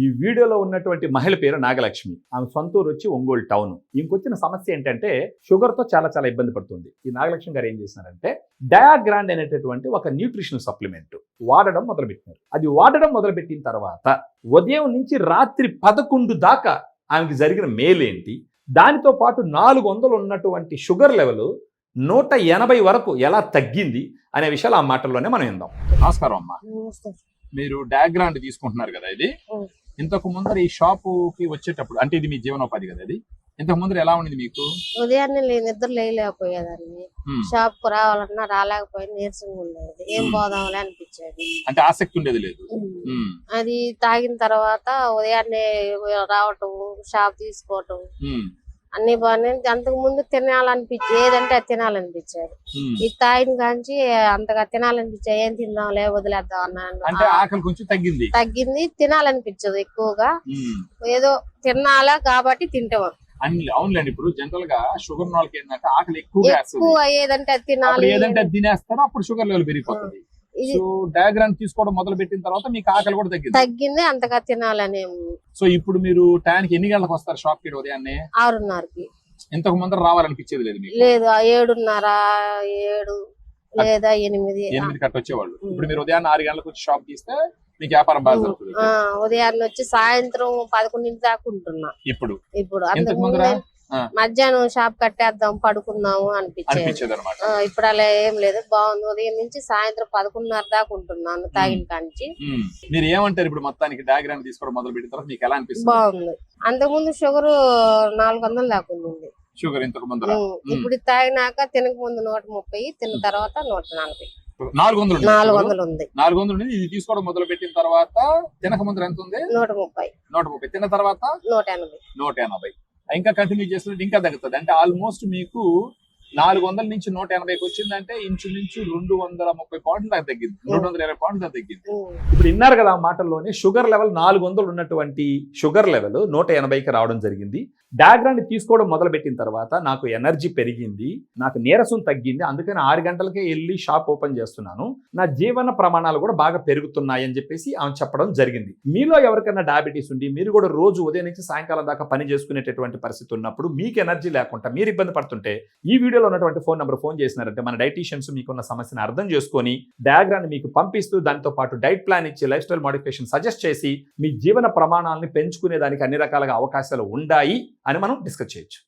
ఈ వీడియోలో ఉన్నటువంటి మహిళ పేరు నాగలక్ష్మి. ఆమె సొంత ఊరు వచ్చి ఒంగోలు టౌన్. ఇంకొచ్చిన సమస్య ఏంటంటే షుగర్తో చాలా ఇబ్బంది పడుతుంది. ఈ నాగలక్ష్మి గారు ఏం చేసినారంటే డయాగ్రాండ్ అనేటటువంటి ఒక న్యూట్రిషనల్ సప్లిమెంట్ వాడడం మొదలుపెట్టినారు. అది వాడడం మొదలుపెట్టిన తర్వాత ఉదయం నుంచి రాత్రి 11 దాకా ఆమెకి జరిగిన మేలేంటి, దానితో పాటు 400 ఉన్నటువంటి షుగర్ లెవెల్ 180 వరకు ఎలా తగ్గింది అనే విషయాలు ఆ మాటల్లోనే మనం విందాం. నమస్కారం అమ్మా. మీరు డయాగ్రాండ్ తీసుకుంటున్నారు కదా, ఇది ఇంతకు ముందర ఈ షాప్ కి వచ్చేటప్పుడు అంటే ఇది మీ జీవనోపాధి కదా, ఇది ఇంతకు ముందర ఎలా ఉండేది మీకు? ఉదయాన్నే నిద్ర లేకపోయేదాన్ని, షాప్ కు రావాలన్నా రాలేకపోయి నీరసంగా ఉండేది, ఏం పోదాంలే అనిపించేది. అంటే ఆసక్తి ఉండేది లేదు. అది తాగిన తర్వాత ఉదయాన్నే రావటం, షాప్ తీసుకోవటం అన్ని బాగానే. అంతకు ముందు తినాలనిపించేది, ఏదంటే అది తినాలనిపించేది. ఇది తాగిన కాంచి అంతగా తినాలనిపించేది, ఏం తిందాంలే వదిలేద్దాం అన్నాను. అంటే ఆకలి కొంచెం తగ్గింది, తినాలనిపించదు ఎక్కువగా. ఏదో తినాలా కాబట్టి తింటాం. అవునులేండి. ఇప్పుడు జనరల్ గా షుగర్ వాళ్ళకి ఏంటంటే ఆకలి ఎక్కువ ఏదంటే అది తినాలి, ఏదంటే అది తినేస్తారో అప్పుడు షుగర్ లెవెల్ పెరిగిపోతుంది. సో డయాగ్రామ్ తీసుకోవడం మొదలు పెట్టిన తర్వాత మీకు ఆకలి కూడా తగ్గింది, అంతగా తినాలని. సో ఇప్పుడు మీరు టైంకి ఎన్ని గంటలకు వస్తారు షాప్ కి? ఉదయాన్నే 6:30కి. ఇంతకు ముందర రావాలనిపించేది లేదు మీకు? లేదు, 7:30, 7 లేదా 8 కట్ట వచ్చేవాళ్ళు. ఇప్పుడు మీరు ఉదయాన్నే 6 గంటలకు వచ్చి షాప్ తీస్తే మీకు వ్యాపారం బాగా జరుగుతుంది. ఉదయాన్నే వచ్చి సాయంత్రం 11 దాకా ఉంటున్నా. ఇప్పుడు అంతకు ముందు మధ్యాహ్నం షాప్ కట్టేద్దాం పడుకుందాము అనిపించేది అనమాట. ఇప్పుడు అలా ఏం లేదు, బాగుంది. ఉదయం నుంచి సాయంత్రం 11:30 దాకా ఉంటున్నాను తాగిన కాంచి. మీరు ఏమంటారు ఇప్పుడు మొత్తానికి డయాగ్రామ్ తీసుకోవడం మొదలు పెట్టిన తర్వాత మీకు ఎలా అనిపిస్తుంది? బాగుంది. అంతకుముందు షుగర్ 400 దాకా ఉంది షుగర్ ఇంతకు ముందు. ఇప్పుడు తాగినాక తినక ముందు 130, తిన్న తర్వాత 140. 400 ఉంది. 400 ఇది తీసుకోవడం మొదలు పెట్టిన తర్వాత తినక ముందు ఎంత ఉంది? 130. తిన్న తర్వాత 180. ఇంకా కంటిన్యూ చేస్తుంటే ఇంకా తగ్గుతుంది. అంటే ఆల్మోస్ట్ మీకు 400 నుంచి 180కి వచ్చిందంటే ఇంచుమించు 230 పాయింట్లు దాకా తగ్గింది, 220 పాయింట్లు దాకా తగ్గింది. ఇప్పుడు విన్నారు కదా ఆ మాటల్లోనే, షుగర్ లెవెల్ 400 ఉన్నటువంటి షుగర్ లెవెల్ 180కి రావడం జరిగింది. డయాగ్రామ్ తీసుకోవడం మొదలు పెట్టిన తర్వాత నాకు ఎనర్జీ పెరిగింది, నాకు నీరసం తగ్గింది. అందుకని 6 గంటలకే వెళ్ళి షాప్ ఓపెన్ చేస్తున్నాను, నా జీవన ప్రమాణాలు కూడా బాగా పెరుగుతున్నాయి అని చెప్పేసి ఆమె చెప్పడం జరిగింది. మీలో ఎవరికైనా డయాబెటీస్ ఉండి మీరు కూడా రోజు ఉదయం నుంచి సాయంకాలం దాకా పని చేసుకునేటటువంటి పరిస్థితి ఉన్నప్పుడు, మీకు ఎనర్జీ లేకుండా మీరు ఇబ్బంది పడుతుంటే ఈ వీడియోలో ఉన్నటువంటి ఫోన్ నెంబర్ ఫోన్ చేసినారంటే మన డైటీషియన్స్ మీకున్న సమస్యను అర్థం చేసుకొని డయాగ్రామ్ మీకు పంపిస్తూ దాంతో పాటు డైట్ ప్లాన్ ఇచ్చి లైఫ్ స్టైల్ మోడిఫికేషన్ సజెస్ట్ చేసి మీ జీవన ప్రమాణాలను పెంచుకునే దానికి అన్ని రకాలుగా అవకాశాలు ఉన్నాయి అని మనం డిస్కస్ చేయొచ్చు.